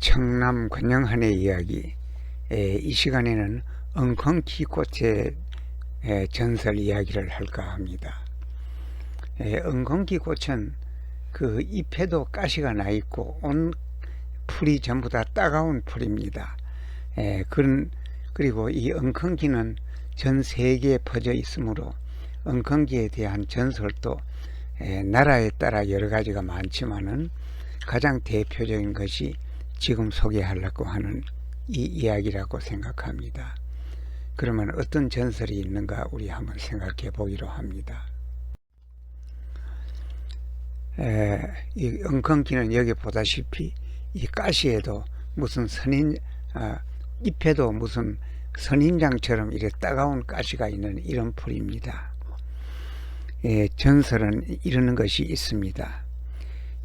청남 권영한의 이야기. 이 시간에는 엉겅퀴 꽃의 전설 이야기를 할까 합니다. 엉겅퀴 꽃은 그 잎에도 가시가 나 있고 온 풀이 전부 다 따가운 풀입니다. 그리고 이 엉겅퀴는 전 세계에 퍼져 있으므로 엉겅퀴에 대한 전설도 나라에 따라 여러 가지가 많지만은 가장 대표적인 것이 지금 소개하려고 하는 이 이야기라고 생각합니다. 그러면 어떤 전설이 있는가 우리 한번 생각해 보기로 합니다. 이 엉겅퀴는 여기 보다시피 이 가시에도 무슨 잎에도 무슨 선인장처럼 이렇게 따가운 가시가 있는 이런 풀입니다. 전설은 이러는 것이 있습니다.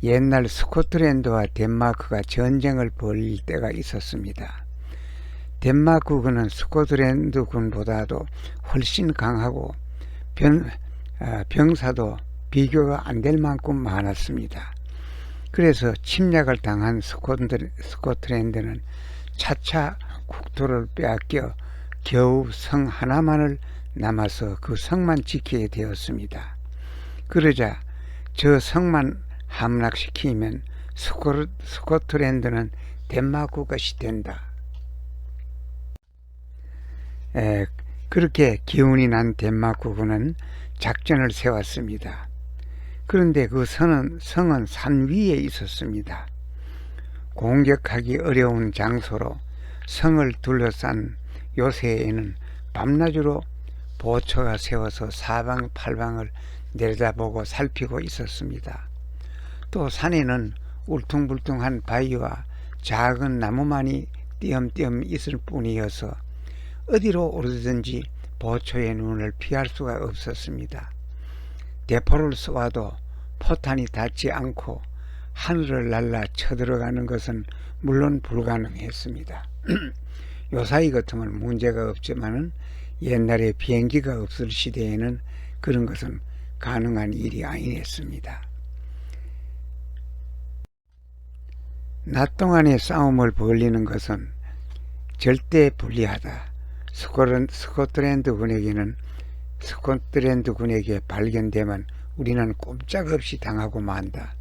옛날 스코틀랜드와 덴마크가 전쟁을 벌일 때가 있었습니다. 덴마크군은 스코틀랜드군보다도 훨씬 강하고 병사도 비교가 안 될 만큼 많았습니다. 그래서 침략을 당한 스코틀랜드는 차차 국토를 빼앗겨 겨우 성 하나만을 남아서 그 성만 지키게 되었습니다. 그러자 저 성만 함락시키면 스코틀랜드는 덴마크 것이 된다. 그렇게 기운이 난 덴마크군은 작전을 세웠습니다. 그런데 그 성은 산 위에 있었습니다. 공격하기 어려운 장소로 성을 둘러싼 요새에는 밤낮으로 보초가 세워서 사방팔방을 내려다보고 살피고 있었습니다. 또 산에는 울퉁불퉁한 바위와 작은 나무만이 띄엄띄엄 있을 뿐이어서 어디로 오르든지 보초의 눈을 피할 수가 없었습니다. 대포를 쏘아도 포탄이 닿지 않고 하늘을 날라 쳐들어가는 것은 물론 불가능했습니다. 요사이 같으면 문제가 없지만은 옛날에 비행기가 없을 시대에는 그런 것은 가능한 일이 아니었습니다. 낮 동안에 싸움을 벌이는 것은 절대 불리하다. 스코틀랜드군에게 발견되면 우리는 꼼짝없이 당하고 만다.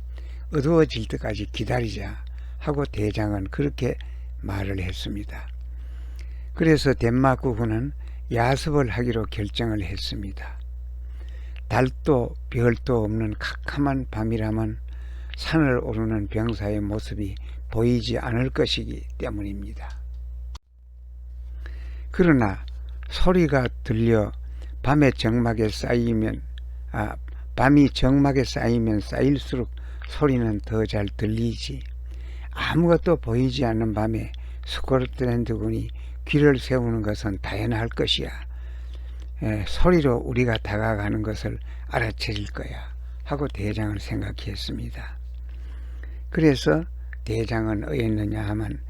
어두워질 때까지 기다리자 하고 대장은 그렇게 말을 했습니다. 그래서 덴마크군은 야습을 하기로 결정을 했습니다. 달도 별도 없는 캄캄한 밤이라면 산을 오르는 병사의 모습이 보이지 않을 것이기 때문입니다. 그러나 소리가 들려 밤이 정막에 쌓이면 쌓일수록 소리는 더 잘 들리지. 아무것도 보이지 않는 밤에 스코틀랜드군이 귀를 세우는 것은 당연할 것이야. 소리로 우리가 다가가는 것을 알아차릴 거야 하고 대장을 생각했습니다. 그래서 대장은 어였느냐 하면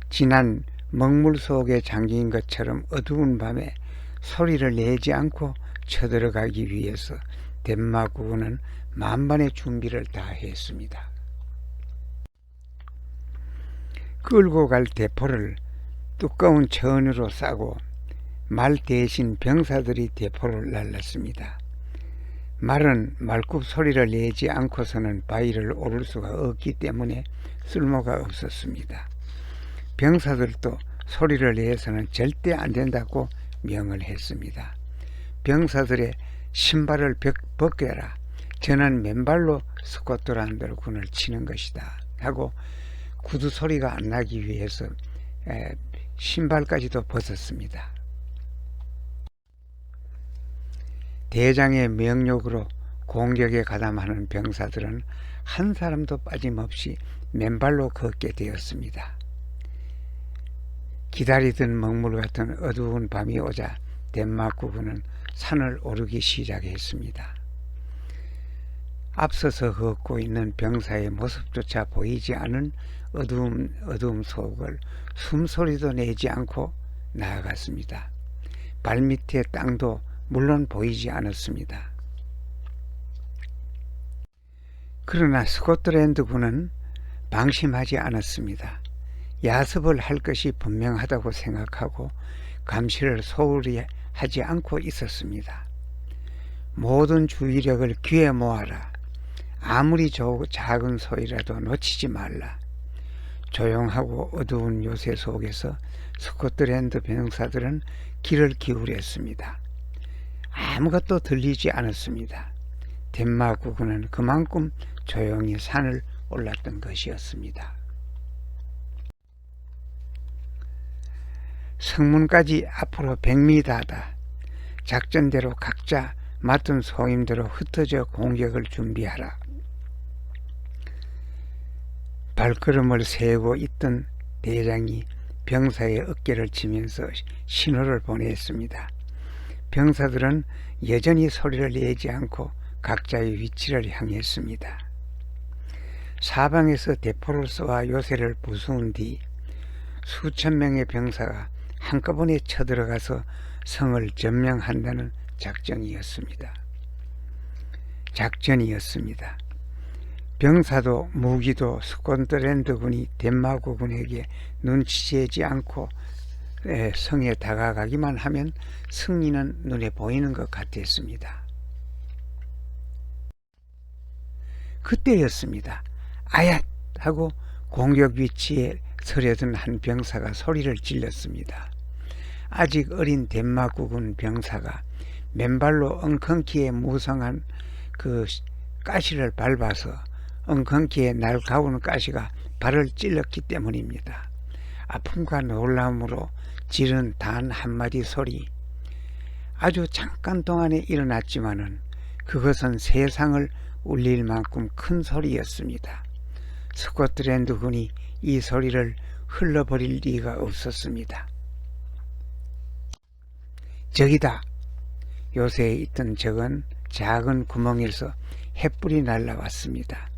지난 먹물 속에 잠긴 것처럼 어두운 밤에 소리를 내지 않고 쳐들어가기 위해서 덴마크군은 만반의 준비를 다 했습니다. 끌고 갈 대포를 두꺼운 천으로 싸고 말 대신 병사들이 대포를 날랐습니다. 말은 말굽 소리를 내지 않고서는 바위를 오를 수가 없기 때문에 쓸모가 없었습니다. 병사들도 소리를 내서는 절대 안 된다고 명을 했습니다. 병사들의 신발을 벗겨라. 저는 맨발로 스코틀랜드 군을 치는 것이다 하고 구두 소리가 안 나기 위해서 신발까지도 벗었습니다. 대장의 명령으로 공격에 가담하는 병사들은 한 사람도 빠짐없이 맨발로 걷게 되었습니다. 기다리던 먹물 같은 어두운 밤이 오자 덴마크군은 산을 오르기 시작했습니다. 앞서서 걷고 있는 병사의 모습조차 보이지 않은 어두움 속을 숨소리도 내지 않고 나아갔습니다. 발밑의 땅도 물론 보이지 않았습니다. 그러나 스코틀랜드군은 방심하지 않았습니다. 야습을 할 것이 분명하다고 생각하고 감시를 소홀히 하지 않고 있었습니다. 모든 주의력을 귀에 모아라. 아무리 작은 소리라도 놓치지 말라. 조용하고 어두운 요새 속에서 스코틀랜드 병사들은 귀를 기울였습니다. 아무것도 들리지 않았습니다. 덴마크군은 그만큼 조용히 산을 올랐던 것이었습니다. 성문까지 앞으로 100m다. 작전대로 각자 맡은 소임대로 흩어져 공격을 준비하라. 발걸음을 세우고 있던 대장이 병사의 어깨를 치면서 신호를 보냈습니다. 병사들은 여전히 소리를 내지 않고 각자의 위치를 향했습니다. 사방에서 대포를 쏘아 요새를 부수은 뒤 수천 명의 병사가 한꺼번에 쳐들어가서 성을 점령한다는 작전이었습니다. 병사도 무기도 스코틀랜드군이 덴마크군에게 눈치채지 않고 성에 다가가기만 하면 승리는 눈에 보이는 것 같았습니다. 그때였습니다. 아얏! 하고 공격 위치에 서려든 한 병사가 소리를 질렀습니다. 아직 어린 덴마크군 병사가 맨발로 엉겅퀴에 무성한 그 가시를 밟아서 엉겅퀴에 날카로운 가시가 발을 찔렀기 때문입니다. 아픔과 놀라움으로 지른 단 한마디 소리, 아주 잠깐 동안에 일어났지만은 그것은 세상을 울릴 만큼 큰 소리였습니다. 스코틀랜드 군이 이 소리를 흘러버릴 리가 없었습니다. 적이다. 요새에 있던 적은 작은 구멍에서 횃불이 날라왔습니다.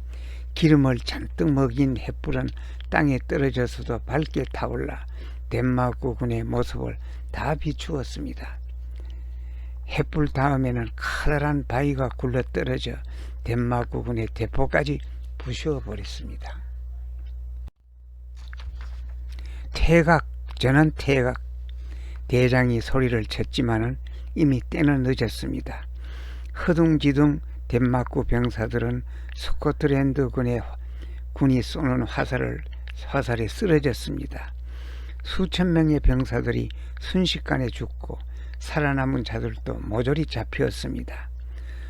기름을 잔뜩 먹인 횃불은 땅에 떨어져서도 밝게 타올라 덴마크군의 모습을 다 비추었습니다. 횃불 다음에는 커다란 바위가 굴러떨어져 덴마크군의 대포까지 부셔버렸습니다. 퇴각, 전원 퇴각. 대장이 소리를 쳤지만은 이미 때는 늦었습니다. 허둥지둥 덴마크 병사들은 스코틀랜드 군이 쏘는 화살에 쓰러졌습니다. 수천 명의 병사들이 순식간에 죽고 살아남은 자들도 모조리 잡혔습니다.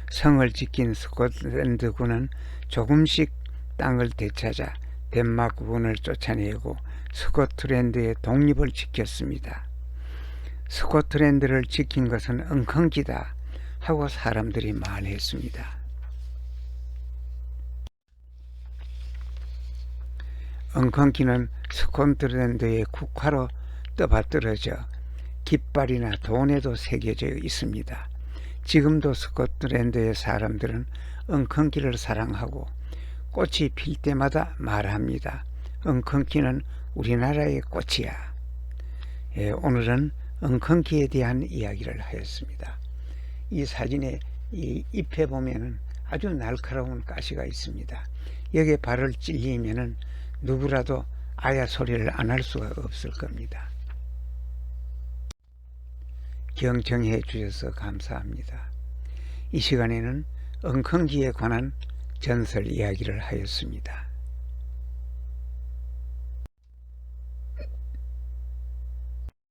성을 지킨 스코틀랜드 군은 조금씩 땅을 되찾아 덴마크 군을 쫓아내고 스코틀랜드의 독립을 지켰습니다. 스코틀랜드를 지킨 것은 엉겅퀴다 하고 사람들이 말했습니다. 엉겅퀴는 스코틀랜드의 국화로 떠받들어져 깃발이나 돈에도 새겨져 있습니다. 지금도 스코틀랜드의 사람들은 엉겅퀴를 사랑하고 꽃이 필 때마다 말합니다. 엉겅퀴는 우리나라의 꽃이야. 오늘은 엉겅퀴에 대한 이야기를 하였습니다. 이 사진의 이 잎에 보면은 아주 날카로운 가시가 있습니다. 여기에 발을 찔리면은 누구라도 아야 소리를 안 할 수가 없을 겁니다. 경청해 주셔서 감사합니다. 이 시간에는 엉겅퀴에 관한 전설 이야기를 하였습니다.